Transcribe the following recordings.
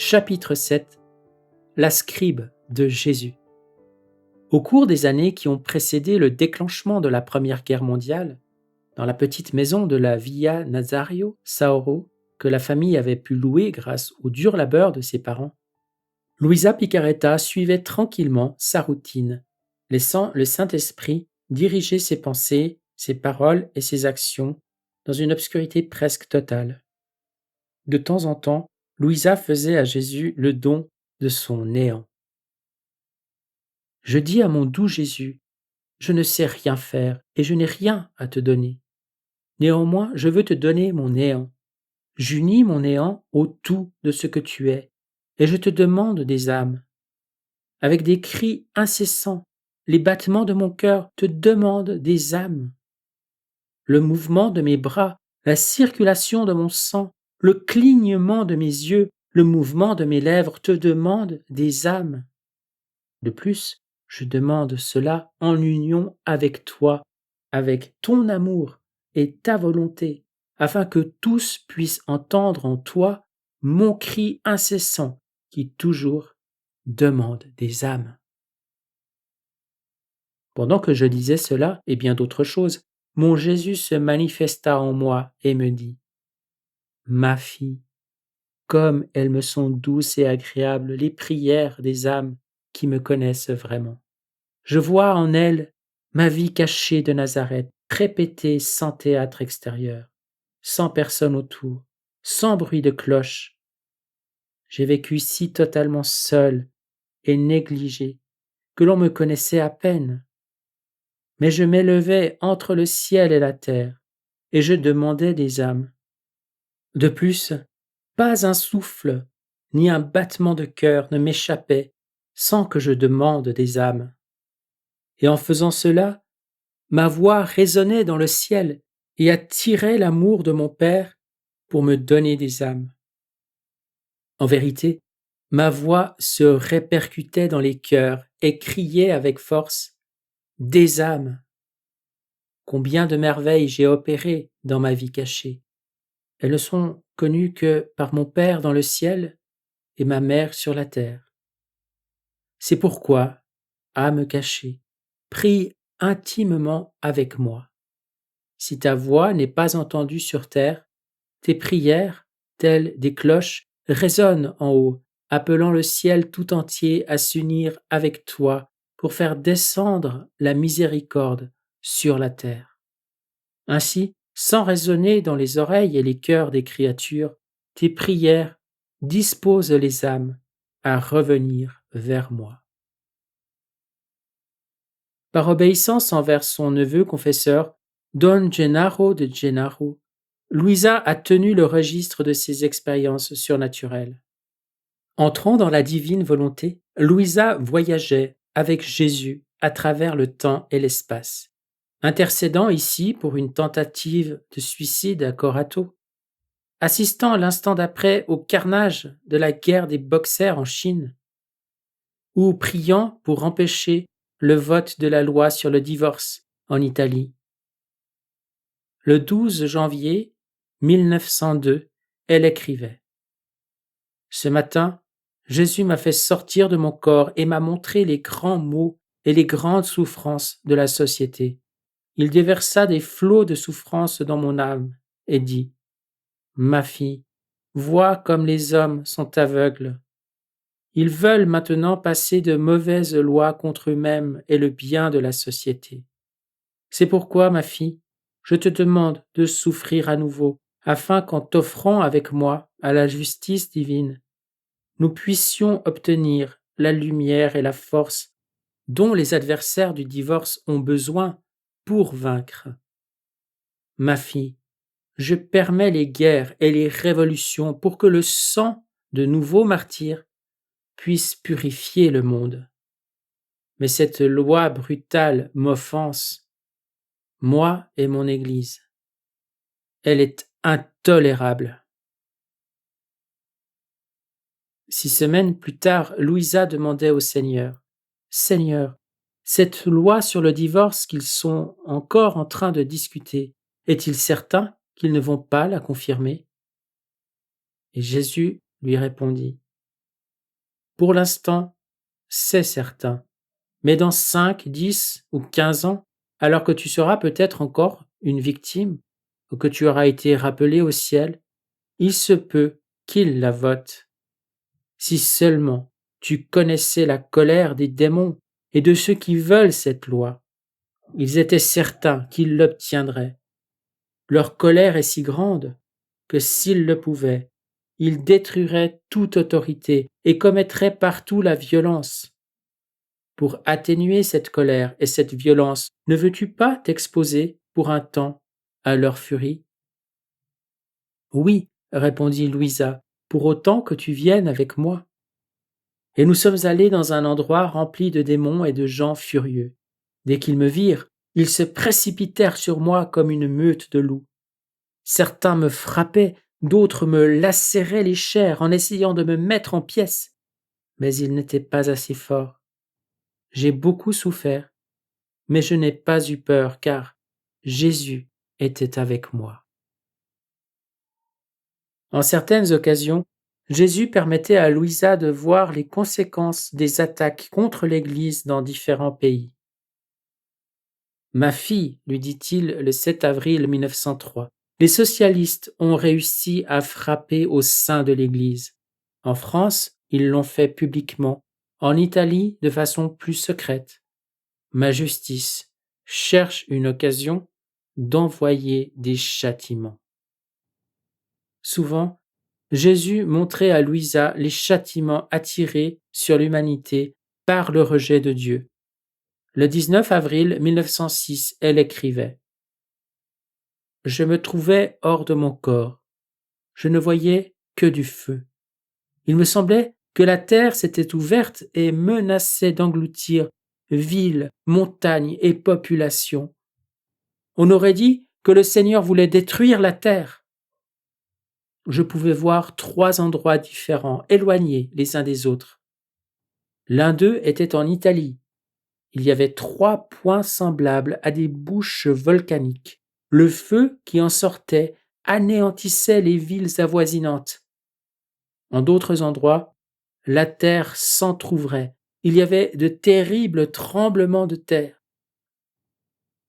Chapitre 7. La scribe de Jésus. Au cours des années qui ont précédé le déclenchement de la Première Guerre mondiale, dans la petite maison de la Via Nazario Saoro que la famille avait pu louer grâce au dur labeur de ses parents, Luisa Picaretta suivait tranquillement sa routine, laissant le Saint-Esprit diriger ses pensées, ses paroles et ses actions dans une obscurité presque totale. De temps en temps, Luisa faisait à Jésus le don de son néant. Je dis à mon doux Jésus, je ne sais rien faire et je n'ai rien à te donner. Néanmoins, je veux te donner mon néant. J'unis mon néant au tout de ce que tu es, et je te demande des âmes. Avec des cris incessants, les battements de mon cœur te demandent des âmes. Le mouvement de mes bras, la circulation de mon sang, le clignement de mes yeux, le mouvement de mes lèvres te demandent des âmes. De plus, je demande cela en union avec toi, avec ton amour et ta volonté, afin que tous puissent entendre en toi mon cri incessant qui toujours demande des âmes. Pendant que je disais cela et bien d'autres choses, mon Jésus se manifesta en moi et me dit : « Ma fille, comme elles me sont douces et agréables les prières des âmes qui me connaissent vraiment. Je vois en elles ma vie cachée de Nazareth, répétée sans théâtre extérieur, sans personne autour, sans bruit de cloche. J'ai vécu si totalement seul et négligé que l'on me connaissait à peine. Mais je m'élevais entre le ciel et la terre, et je demandais des âmes. De plus, pas un souffle, ni un battement de cœur ne m'échappait sans que je demande des âmes. Et en faisant cela, ma voix résonnait dans le ciel et attirait l'amour de mon Père pour me donner des âmes. En vérité, ma voix se répercutait dans les cœurs et criait avec force : « Des âmes !» Combien de merveilles j'ai opérées dans ma vie cachée. Elles ne sont connues que par mon Père dans le ciel et ma mère sur la terre. C'est pourquoi, âme cachée, prie intimement avec moi. Si ta voix n'est pas entendue sur terre, tes prières, telles des cloches, résonnent en haut, appelant le ciel tout entier à s'unir avec toi pour faire descendre la miséricorde sur la terre. Ainsi, sans résonner dans les oreilles et les cœurs des créatures, tes prières disposent les âmes à revenir vers moi. Par obéissance envers son neveu confesseur, Don Gennaro de Gennaro, Luisa a tenu le registre de ses expériences surnaturelles. Entrant dans la divine volonté, Luisa voyageait avec Jésus à travers le temps et l'espace, intercédant ici pour une tentative de suicide à Corato, assistant l'instant d'après au carnage de la guerre des Boxers en Chine, ou priant pour empêcher le vote de la loi sur le divorce en Italie. Le 12 janvier 1902, elle écrivait : « Ce matin, Jésus m'a fait sortir de mon corps et m'a montré les grands maux et les grandes souffrances de la société. Il déversa des flots de souffrance dans mon âme et dit : « Ma fille, vois comme les hommes sont aveugles. Ils veulent maintenant passer de mauvaises lois contre eux-mêmes et le bien de la société. C'est pourquoi, ma fille, je te demande de souffrir à nouveau, afin qu'en t'offrant avec moi à la justice divine, nous puissions obtenir la lumière et la force dont les adversaires du divorce ont besoin pour vaincre. Ma fille, je permets les guerres et les révolutions pour que le sang de nouveaux martyrs puisse purifier le monde. Mais cette loi brutale m'offense, moi et mon Église. Elle est intolérable. » 6 semaines plus tard, Luisa demandait au Seigneur : « Seigneur, cette loi sur le divorce qu'ils sont encore en train de discuter, est-il certain qu'ils ne vont pas la confirmer ? » Et Jésus lui répondit : Pour l'instant, c'est certain. Mais dans 5, 10 ou 15 ans, alors que tu seras peut-être encore une victime, ou que tu auras été rappelé au ciel, il se peut qu'il la vote. Si seulement tu connaissais la colère des démons et de ceux qui veulent cette loi, ils étaient certains qu'ils l'obtiendraient. Leur colère est si grande que s'ils le pouvaient, ils détruiraient toute autorité et commettraient partout la violence. Pour atténuer cette colère et cette violence, ne veux-tu pas t'exposer pour un temps à leur furie? Oui, répondit Louisa, pour autant que tu viennes avec moi. Et nous sommes allés dans un endroit rempli de démons et de gens furieux. Dès qu'ils me virent, ils se précipitèrent sur moi comme une meute de loups. Certains me frappaient, d'autres me lacéraient les chairs en essayant de me mettre en pièces. Mais ils n'étaient pas assez forts. J'ai beaucoup souffert, mais je n'ai pas eu peur car Jésus était avec moi. En certaines occasions, Jésus permettait à Louisa de voir les conséquences des attaques contre l'Église dans différents pays. Ma fille, lui dit-il le 7 avril 1903, les socialistes ont réussi à frapper au sein de l'Église. En France, ils l'ont fait publiquement, en Italie de façon plus secrète. Ma justice cherche une occasion d'envoyer des châtiments. Souvent, Jésus montrait à Louisa les châtiments attirés sur l'humanité par le rejet de Dieu. Le 19 avril 1906, elle écrivait « Je me trouvais hors de mon corps. Je ne voyais que du feu. Il me semblait que la terre s'était ouverte et menaçait d'engloutir villes, montagnes et populations. On aurait dit que le Seigneur voulait détruire la terre. Je pouvais voir 3 endroits différents, éloignés les uns des autres. L'un d'eux était en Italie. Il y avait 3 points semblables à des bouches volcaniques. Le feu qui en sortait anéantissait les villes avoisinantes. En d'autres endroits, la terre s'entr'ouvrait. Il y avait de terribles tremblements de terre.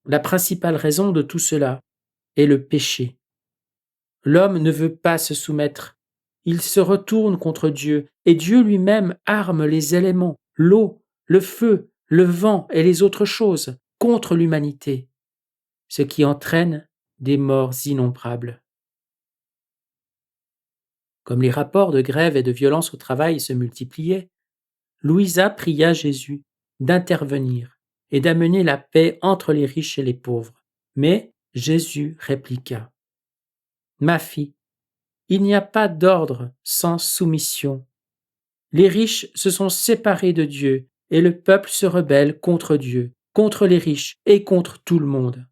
La principale raison de tout cela est le péché. L'homme ne veut pas se soumettre. Il se retourne contre Dieu, et Dieu lui-même arme les éléments, l'eau, le feu, le vent et les autres choses contre l'humanité, ce qui entraîne des morts innombrables. Comme les rapports de grève et de violence au travail se multipliaient, Louisa pria Jésus d'intervenir et d'amener la paix entre les riches et les pauvres. Mais Jésus répliqua « Ma fille, il n'y a pas d'ordre sans soumission. Les riches se sont séparés de Dieu et le peuple se rebelle contre Dieu, contre les riches et contre tout le monde.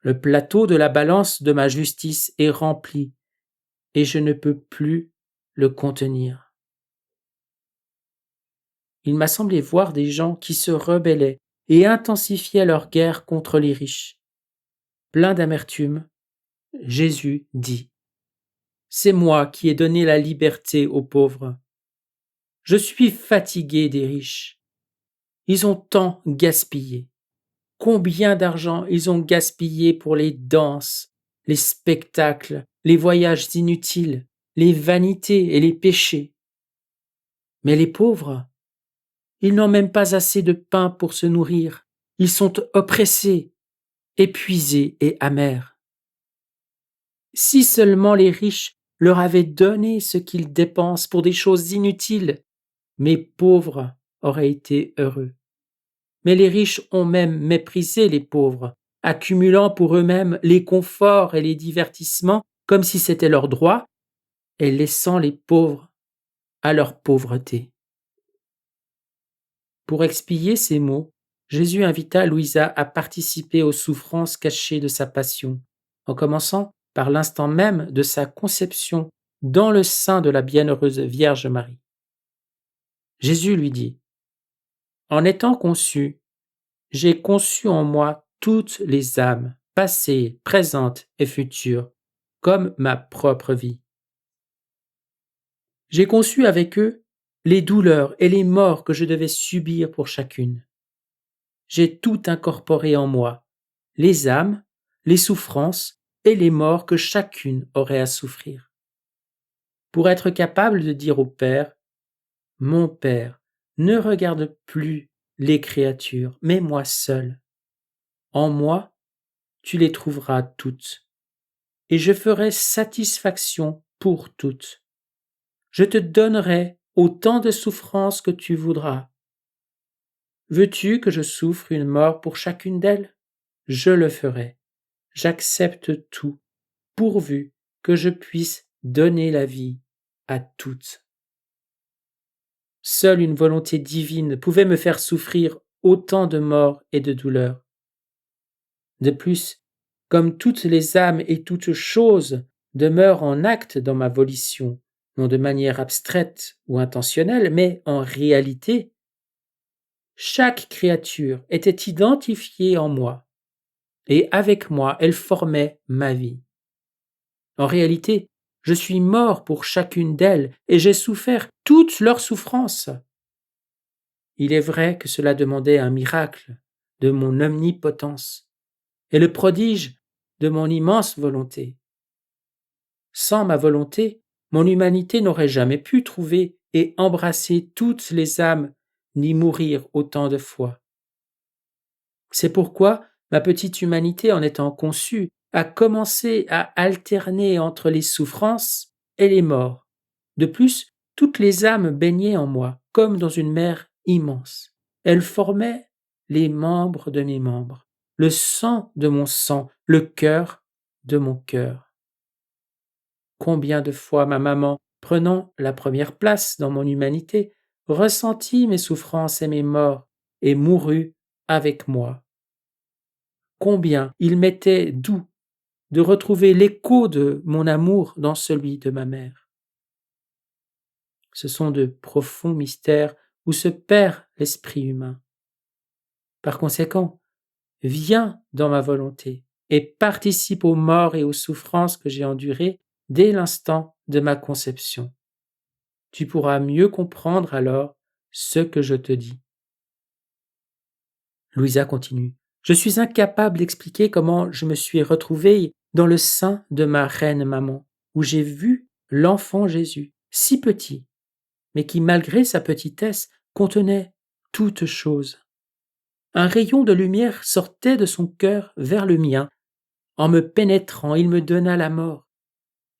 Le plateau de la balance de ma justice est rempli et je ne peux plus le contenir. » Il m'a semblé voir des gens qui se rebellaient et intensifiaient leur guerre contre les riches. Plein d'amertume, Jésus dit « C'est moi qui ai donné la liberté aux pauvres. Je suis fatigué des riches. Ils ont tant gaspillé. Combien d'argent ils ont gaspillé pour les danses, les spectacles, les voyages inutiles, les vanités et les péchés. Mais les pauvres, ils n'ont même pas assez de pain pour se nourrir. Ils sont oppressés, épuisés et amers. Si seulement les riches leur avaient donné ce qu'ils dépensent pour des choses inutiles, mes pauvres auraient été heureux. Mais les riches ont même méprisé les pauvres, accumulant pour eux-mêmes les conforts et les divertissements comme si c'était leur droit, et laissant les pauvres à leur pauvreté. Pour expier ces maux, Jésus invita Louisa à participer aux souffrances cachées de sa passion, en commençant par l'instant même de sa conception dans le sein de la bienheureuse Vierge Marie. Jésus lui dit « En étant conçu, j'ai conçu en moi toutes les âmes, passées, présentes et futures, comme ma propre vie. J'ai conçu avec eux les douleurs et les morts que je devais subir pour chacune. J'ai tout incorporé en moi, les âmes, les souffrances et les morts que chacune aurait à souffrir, pour être capable de dire au Père, mon Père, ne regarde plus les créatures, mais moi seul. En moi, tu les trouveras toutes, et je ferai satisfaction pour toutes. Je te donnerai autant de souffrances que tu voudras. Veux-tu que je souffre une mort pour chacune d'elles? Je le ferai. J'accepte tout, pourvu que je puisse donner la vie à toutes. Seule une volonté divine pouvait me faire souffrir autant de morts et de douleurs. De plus, comme toutes les âmes et toutes choses demeurent en acte dans ma volition, non de manière abstraite ou intentionnelle, mais en réalité, chaque créature était identifiée en moi, et avec moi elle formait ma vie. En réalité, je suis mort pour chacune d'elles, et j'ai souffert toutes leurs souffrances. Il est vrai que cela demandait un miracle de mon omnipotence, et le prodige de mon immense volonté. Sans ma volonté, mon humanité n'aurait jamais pu trouver et embrasser toutes les âmes, ni mourir autant de fois. C'est pourquoi ma petite humanité, en étant conçue, a commencé à alterner entre les souffrances et les morts. De plus, toutes les âmes baignaient en moi, comme dans une mer immense. Elles formaient les membres de mes membres, le sang de mon sang, le cœur de mon cœur. Combien de fois ma maman, prenant la première place dans mon humanité, ressentit mes souffrances et mes morts, et mourut avec moi. Combien il m'était doux de retrouver l'écho de mon amour dans celui de ma mère. Ce sont de profonds mystères où se perd l'esprit humain. Par conséquent, viens dans ma volonté et participe aux morts et aux souffrances que j'ai endurées dès l'instant de ma conception. Tu pourras mieux comprendre alors ce que je te dis. Louisa continue. Je suis incapable d'expliquer comment je me suis retrouvée dans le sein de ma reine maman, où j'ai vu l'enfant Jésus, si petit, mais qui, malgré sa petitesse, contenait toutes choses. Un rayon de lumière sortait de son cœur vers le mien. En me pénétrant, il me donna la mort,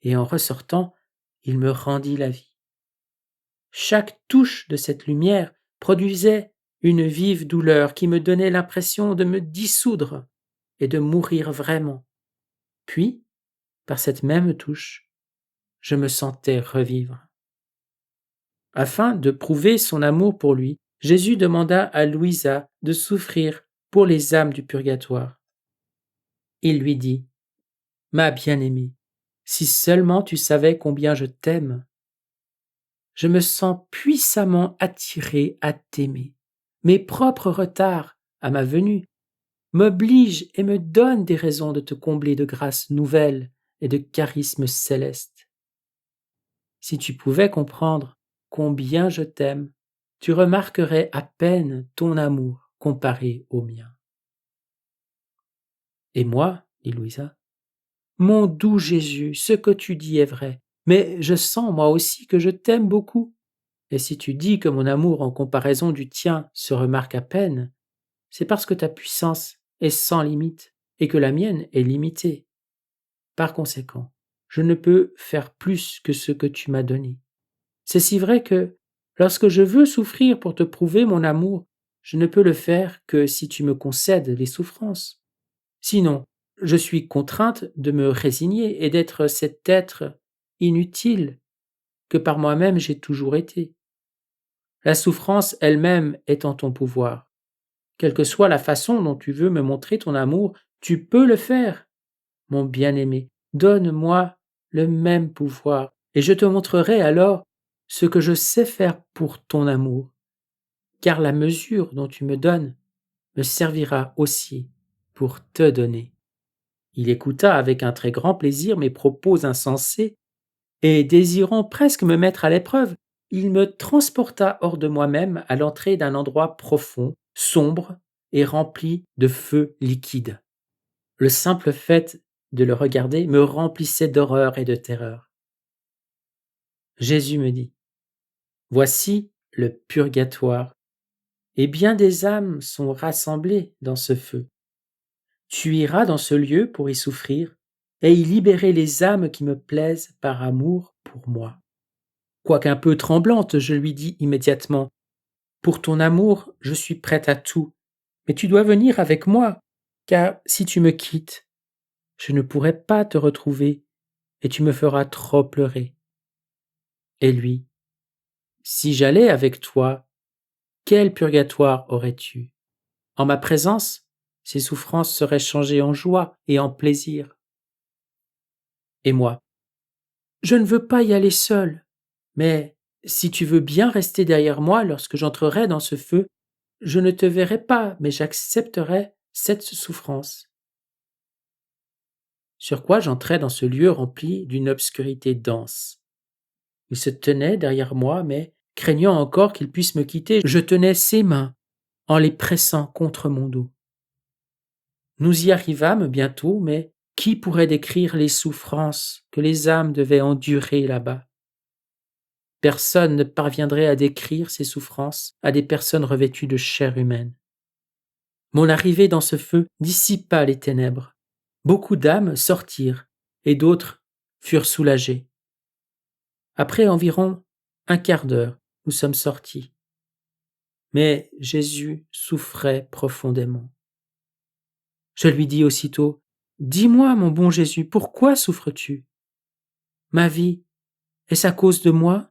et en ressortant, il me rendit la vie. Chaque touche de cette lumière produisait une vive douleur qui me donnait l'impression de me dissoudre et de mourir vraiment. Puis, par cette même touche, je me sentais revivre. Afin de prouver son amour pour lui, Jésus demanda à Louisa de souffrir pour les âmes du purgatoire. Il lui dit, « Ma bien-aimée, si seulement tu savais combien je t'aime, je me sens puissamment attiré à t'aimer. Mes propres retards à ma venue m'obligent et me donnent des raisons de te combler de grâces nouvelles et de charismes célestes. Si tu pouvais comprendre combien je t'aime, tu remarquerais à peine ton amour comparé au mien. » Et moi, dit Louisa, mon doux Jésus, ce que tu dis est vrai, mais je sens moi aussi que je t'aime beaucoup. Et si tu dis que mon amour en comparaison du tien se remarque à peine, c'est parce que ta puissance est sans limite et que la mienne est limitée. Par conséquent, je ne peux faire plus que ce que tu m'as donné. C'est si vrai que, lorsque je veux souffrir pour te prouver mon amour, je ne peux le faire que si tu me concèdes les souffrances. Sinon, je suis contrainte de me résigner et d'être cet être inutile que par moi-même j'ai toujours été. La souffrance elle-même est en ton pouvoir. Quelle que soit la façon dont tu veux me montrer ton amour, tu peux le faire. Mon bien-aimé, donne-moi le même pouvoir, et je te montrerai alors ce que je sais faire pour ton amour, car la mesure dont tu me donnes me servira aussi pour te donner. Il écouta avec un très grand plaisir mes propos insensés, et désirant presque me mettre à l'épreuve, il me transporta hors de moi-même à l'entrée d'un endroit profond, sombre et rempli de feu liquide. Le simple fait de le regarder me remplissait d'horreur et de terreur. Jésus me dit: Voici le purgatoire, et bien des âmes sont rassemblées dans ce feu. Tu iras dans ce lieu pour y souffrir et y libérer les âmes qui me plaisent par amour pour moi. Quoiqu'un peu tremblante, je lui dis immédiatement: Pour ton amour, je suis prête à tout, mais tu dois venir avec moi, car si tu me quittes, je ne pourrai pas te retrouver et tu me feras trop pleurer. Et lui: Si j'allais avec toi, quel purgatoire aurais-tu? En ma présence, ces souffrances seraient changées en joie et en plaisir. Et moi: Je ne veux pas y aller seul, mais si tu veux bien rester derrière moi lorsque j'entrerai dans ce feu, je ne te verrai pas, mais j'accepterai cette souffrance. Sur quoi j'entrai dans ce lieu rempli d'une obscurité dense. Il se tenait derrière moi, mais, craignant encore qu'il puisse me quitter, je tenais ses mains en les pressant contre mon dos. Nous y arrivâmes bientôt, mais qui pourrait décrire les souffrances que les âmes devaient endurer là-bas? Personne ne parviendrait à décrire ces souffrances à des personnes revêtues de chair humaine. Mon arrivée dans ce feu dissipa les ténèbres. Beaucoup d'âmes sortirent et d'autres furent soulagées. Après environ un quart d'heure, nous sommes sortis. Mais Jésus souffrait profondément. Je lui dis aussitôt: Dis-moi, mon bon Jésus, pourquoi souffres-tu? Ma vie, est-ce à cause de moi,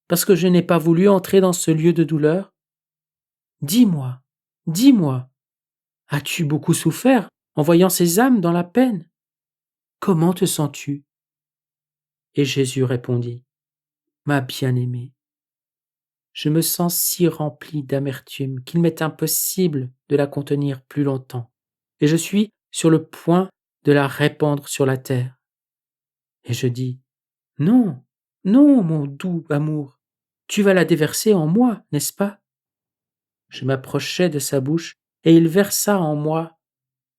parce que je n'ai pas voulu entrer dans ce lieu de douleur? Dis-moi, dis-moi, as-tu beaucoup souffert en voyant ces âmes dans la peine? Comment te sens-tu? Et Jésus répondit: Ma bien-aimée, je me sens si rempli d'amertume qu'il m'est impossible de la contenir plus longtemps, et je suis sur le point de la répandre sur la terre. Et je dis: Non, non, mon doux amour, tu vas la déverser en moi, n'est-ce pas? Je m'approchai de sa bouche, et il versa en moi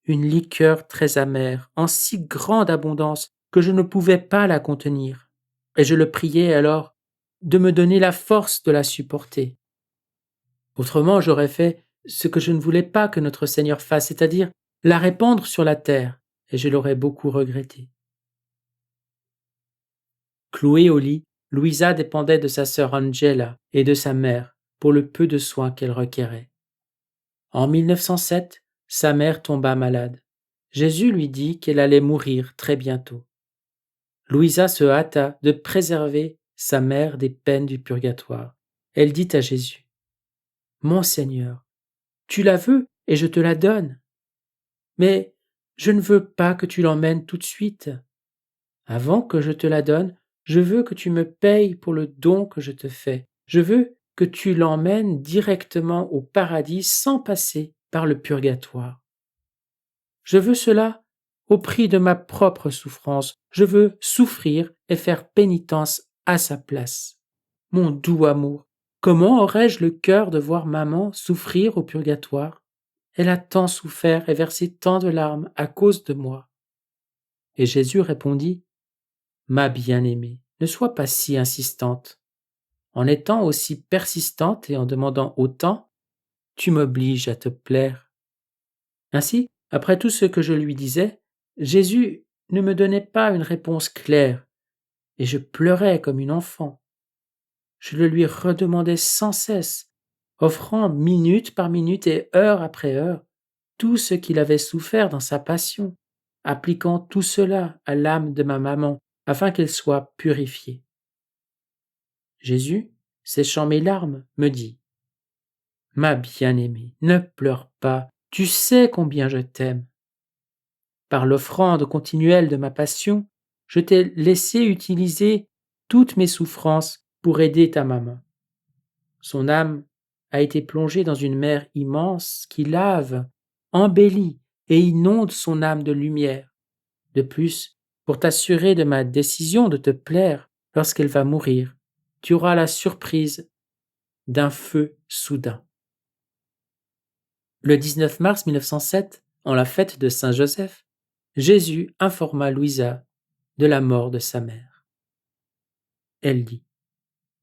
une liqueur très amère, en si grande abondance que je ne pouvais pas la contenir, et je le priai alors de me donner la force de la supporter. Autrement, j'aurais fait ce que je ne voulais pas que notre Seigneur fasse, c'est-à-dire la répandre sur la terre, et je l'aurais beaucoup regretté. Clouée au lit, Louisa dépendait de sa sœur Angela et de sa mère pour le peu de soins qu'elle requérait. En 1907, sa mère tomba malade. Jésus lui dit qu'elle allait mourir très bientôt. Louisa se hâta de préserver sa mère des peines du purgatoire. Elle dit à Jésus: Mon Seigneur, tu la veux et je te la donne. Mais je ne veux pas que tu l'emmènes tout de suite. Avant que je te la donne, je veux que tu me payes pour le don que je te fais. Je veux que tu l'emmènes directement au paradis sans passer par le purgatoire. Je veux cela au prix de ma propre souffrance. Je veux souffrir et faire pénitence à sa place. Mon doux amour, comment aurais-je le cœur de voir maman souffrir au purgatoire? Elle a tant souffert et versé tant de larmes à cause de moi. Et Jésus répondit: Ma bien-aimée, ne sois pas si insistante. En étant aussi persistante et en demandant autant, tu m'obliges à te plaire. Ainsi, après tout ce que je lui disais, Jésus ne me donnait pas une réponse claire, et je pleurais comme une enfant. Je le lui redemandais sans cesse, offrant minute par minute et heure après heure tout ce qu'il avait souffert dans sa passion, appliquant tout cela à l'âme de ma maman afin qu'elle soit purifiée. Jésus, séchant mes larmes, me dit: Ma bien-aimée, ne pleure pas, tu sais combien je t'aime. Par l'offrande continuelle de ma passion, je t'ai laissé utiliser toutes mes souffrances pour aider ta maman. Son âme a été plongée dans une mer immense qui lave, embellit et inonde son âme de lumière. De plus, pour t'assurer de ma décision de te plaire lorsqu'elle va mourir, tu auras la surprise d'un feu soudain. Le 19 mars 1907, en la fête de Saint Joseph, Jésus informa Louisa de la mort de sa mère. Elle dit :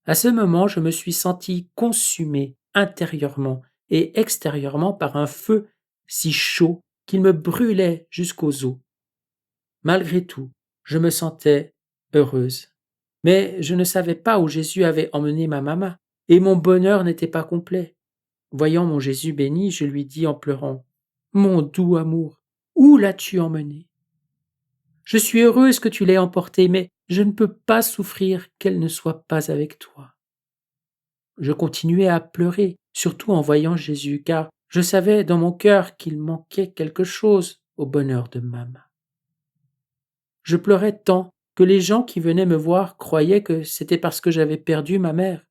à ce moment, je me suis sentie consumée intérieurement et extérieurement par un feu si chaud qu'il me brûlait jusqu'aux os. Malgré tout, je me sentais heureuse. Mais je ne savais pas où Jésus avait emmené ma maman, et mon bonheur n'était pas complet. Voyant mon Jésus béni, je lui dis en pleurant : mon doux amour, où l'as-tu emmené ? Je suis heureuse que tu l'aies emportée, mais je ne peux pas souffrir qu'elle ne soit pas avec toi. Je continuais à pleurer, surtout en voyant Jésus, car je savais dans mon cœur qu'il manquait quelque chose au bonheur de maman. Je pleurais tant que les gens qui venaient me voir croyaient que c'était parce que j'avais perdu ma mère.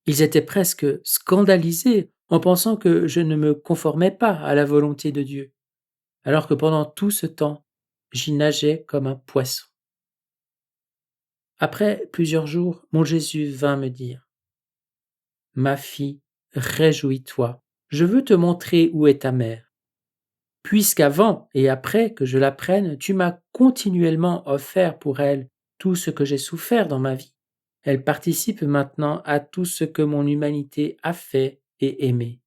Ils étaient presque scandalisés en pensant que je ne me conformais pas à la volonté de Dieu, alors que pendant tout ce temps, j'y nageais comme un poisson. Après plusieurs jours, mon Jésus vint me dire : ma fille, réjouis-toi, je veux te montrer où est ta mère. Puisqu'avant et après que je la prenne, tu m'as continuellement offert pour elle tout ce que j'ai souffert dans ma vie. Elle participe maintenant à tout ce que mon humanité a fait et aimé.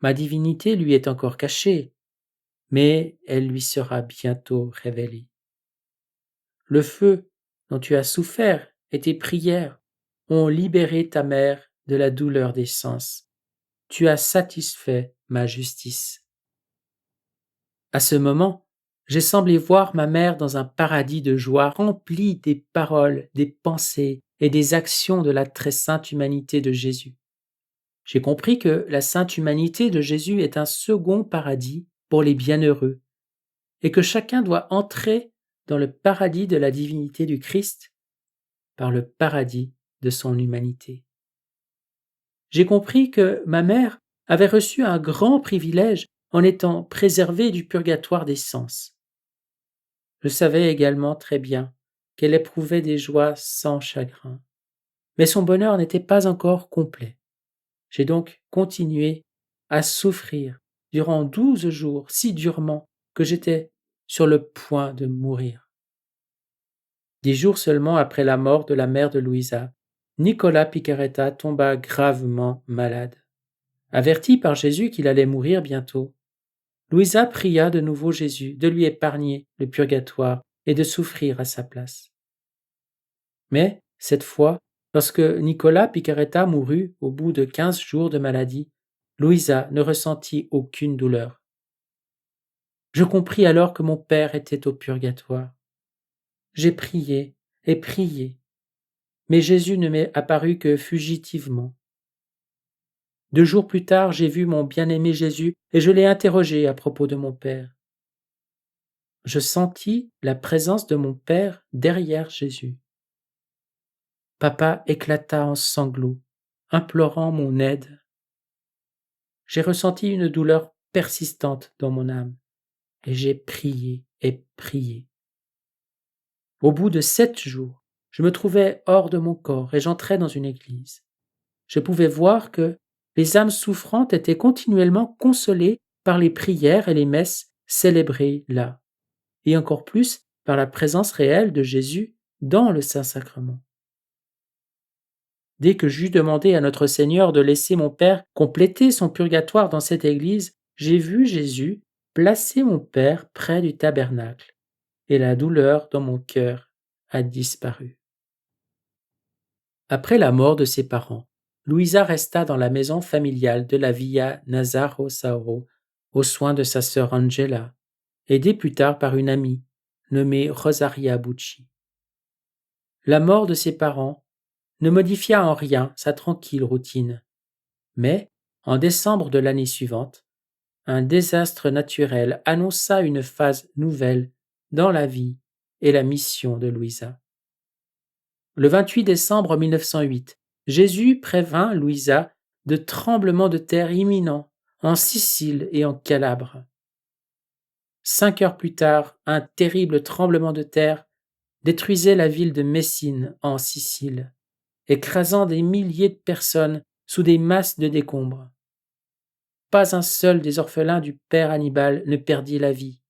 Ma divinité lui est encore cachée, mais elle lui sera bientôt révélée. Le feu dont tu as souffert et tes prières ont libéré ta mère de la douleur des sens. Tu as satisfait ma justice. À ce moment, j'ai semblé voir ma mère dans un paradis de joie rempli des paroles, des pensées et des actions de la très sainte humanité de Jésus. J'ai compris que la sainte humanité de Jésus est un second paradis pour les bienheureux et que chacun doit entrer dans le paradis de la divinité du Christ par le paradis de son humanité. J'ai compris que ma mère avait reçu un grand privilège en étant préservée du purgatoire des sens. Je savais également très bien qu'elle éprouvait des joies sans chagrin, mais son bonheur n'était pas encore complet. J'ai donc continué à souffrir durant 12 jours si durement que j'étais sur le point de mourir. 10 jours seulement après la mort de la mère de Louisa, Nicolas Picaretta tomba gravement malade. Averti par Jésus qu'il allait mourir bientôt, Louisa pria de nouveau Jésus de lui épargner le purgatoire et de souffrir à sa place. Mais, cette fois, lorsque Nicolas Picaretta mourut au bout de 15 jours de maladie, Louisa ne ressentit aucune douleur. Je compris alors que mon père était au purgatoire. J'ai prié et prié, mais Jésus ne m'est apparu que fugitivement. 2 jours plus tard, j'ai vu mon bien-aimé Jésus et je l'ai interrogé à propos de mon père. Je sentis la présence de mon père derrière Jésus. Papa éclata en sanglots, implorant mon aide. J'ai ressenti une douleur persistante dans mon âme et j'ai prié et prié. Au bout de 7 jours, je me trouvais hors de mon corps et j'entrais dans une église. Je pouvais voir que les âmes souffrantes étaient continuellement consolées par les prières et les messes célébrées là, et encore plus par la présence réelle de Jésus dans le Saint-Sacrement. Dès que j'eus demandé à notre Seigneur de laisser mon Père compléter son purgatoire dans cette église, j'ai vu Jésus placer mon Père près du tabernacle, et la douleur dans mon cœur a disparu. Après la mort de ses parents, Louisa resta dans la maison familiale de la Via Nazaro Sauro, aux soins de sa sœur Angela, aidée plus tard par une amie, nommée Rosaria Bucci. La mort de ses parents ne modifia en rien sa tranquille routine, mais, en décembre de l'année suivante, un désastre naturel annonça une phase nouvelle dans la vie et la mission de Louisa. Le 28 décembre 1908, Jésus prévint Louisa de tremblements de terre imminents en Sicile et en Calabre. 5 heures plus tard, un terrible tremblement de terre détruisait la ville de Messine en Sicile écrasant des milliers de personnes sous des masses de décombres. Pas un seul des orphelins du père Hannibal ne perdit la vie,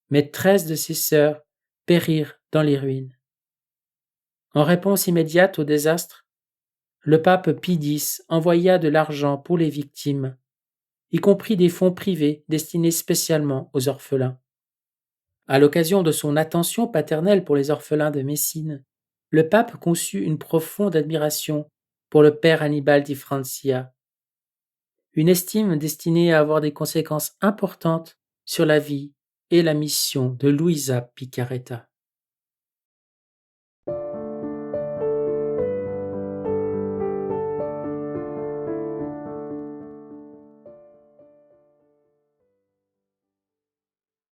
mais 13 de ses sœurs périrent dans les ruines. En réponse immédiate au désastre, le pape Pie X envoya de l'argent pour les victimes, y compris des fonds privés destinés spécialement aux orphelins. À l'occasion de son attention paternelle pour les orphelins de Messine, le pape conçut une profonde admiration pour le père Hannibal di Francia, une estime destinée à avoir des conséquences importantes sur la vie et la mission de Luisa Picaretta.